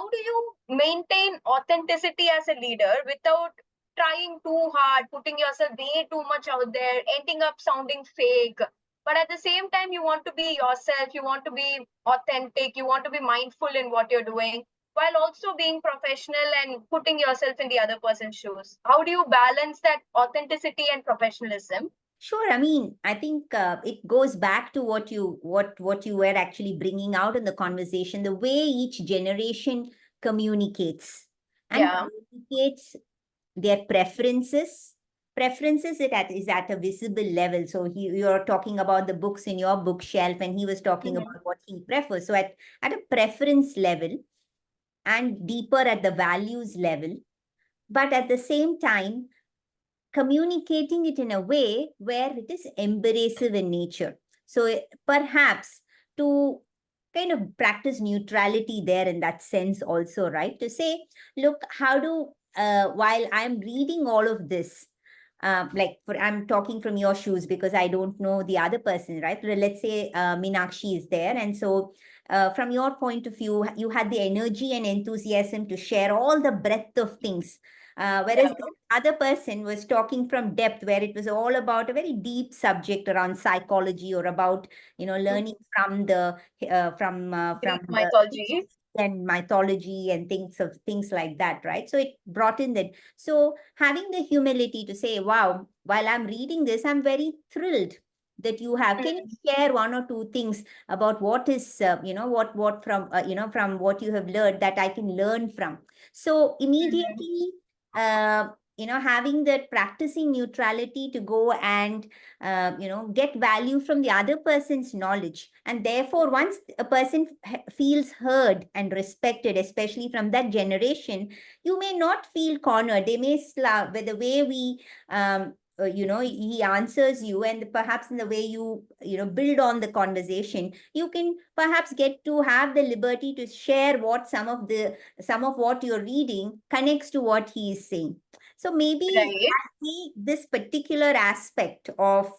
how do you maintain authenticity as a leader without trying too hard, putting yourself way too much out there, ending up sounding fake? But at the same time, you want to be yourself, you want to be authentic, you want to be mindful in what you're doing, while also being professional and putting yourself in the other person's shoes. How do you balance that authenticity and professionalism? Sure. I mean, I think it goes back to what you were actually bringing out in the conversation, the way each generation communicates and Yeah. communicates their preferences. Preferences is at a visible level. So you're talking about the books in your bookshelf, and he was talking about what he prefers. So at a preference level and deeper at the values level, but at the same time, communicating it in a way where it is embracive in nature. So perhaps to kind of practice neutrality there in that sense also, right? To say, look, how do, while I'm reading all of this, I'm talking from your shoes because I don't know the other person, right? Let's say Meenakshi is there. And so from your point of view, you had the energy and enthusiasm to share all the breadth of things. Whereas the other person was talking from depth, where it was all about a very deep subject around psychology or about, learning from Greek the mythology. and mythology and things like that, right? So it brought in that. So having the humility to say, wow, while I'm reading this, I'm very thrilled that you have. Can you share one or two things about what is, what from, from what you have learned that I can learn from? So immediately, having that practicing neutrality to go and, get value from the other person's knowledge. And therefore, once a person feels heard and respected, especially from that generation, you may not feel cornered. They may with the way we, he answers you, and perhaps in the way you, build on the conversation, you can perhaps get to have the liberty to share what some of what you're reading connects to what he is saying. So maybe this particular aspect of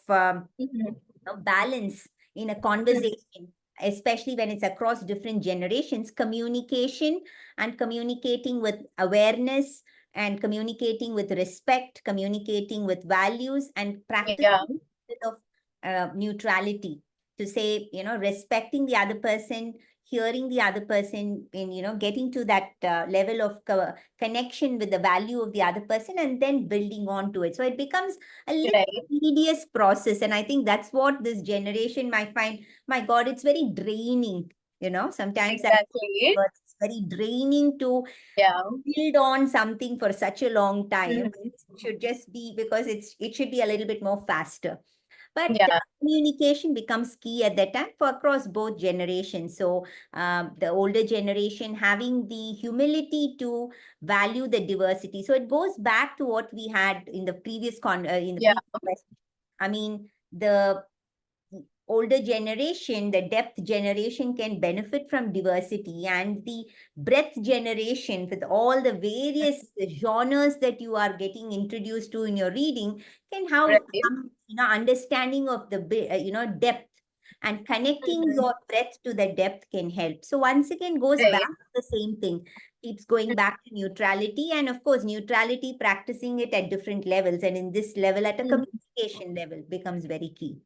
balance in a conversation, especially when it's across different generations, communication and communicating with awareness and communicating with respect, communicating with values, and practicing of neutrality to say, respecting the other person, hearing the other person, in, getting to that level of connection with the value of the other person, and then building on to it. So it becomes a little tedious process. And I think that's what this generation might find, my God, it's very draining. Sometimes it's very draining to build on something for such a long time. It should just be, because it should be a little bit more faster. But communication becomes key at that time for across both generations. So the older generation having the humility to value the diversity. So it goes back to what we had in the previous previous question. I mean, the older generation, the depth generation, can benefit from diversity, and the breadth generation, with all the various genres that you are getting introduced to in your reading, can have some, understanding of the, depth, and connecting your breadth to the depth can help. So once again, goes back to the same thing. Keeps going back to neutrality, and of course, neutrality, practicing it at different levels, and in this level, at a communication level, becomes very key.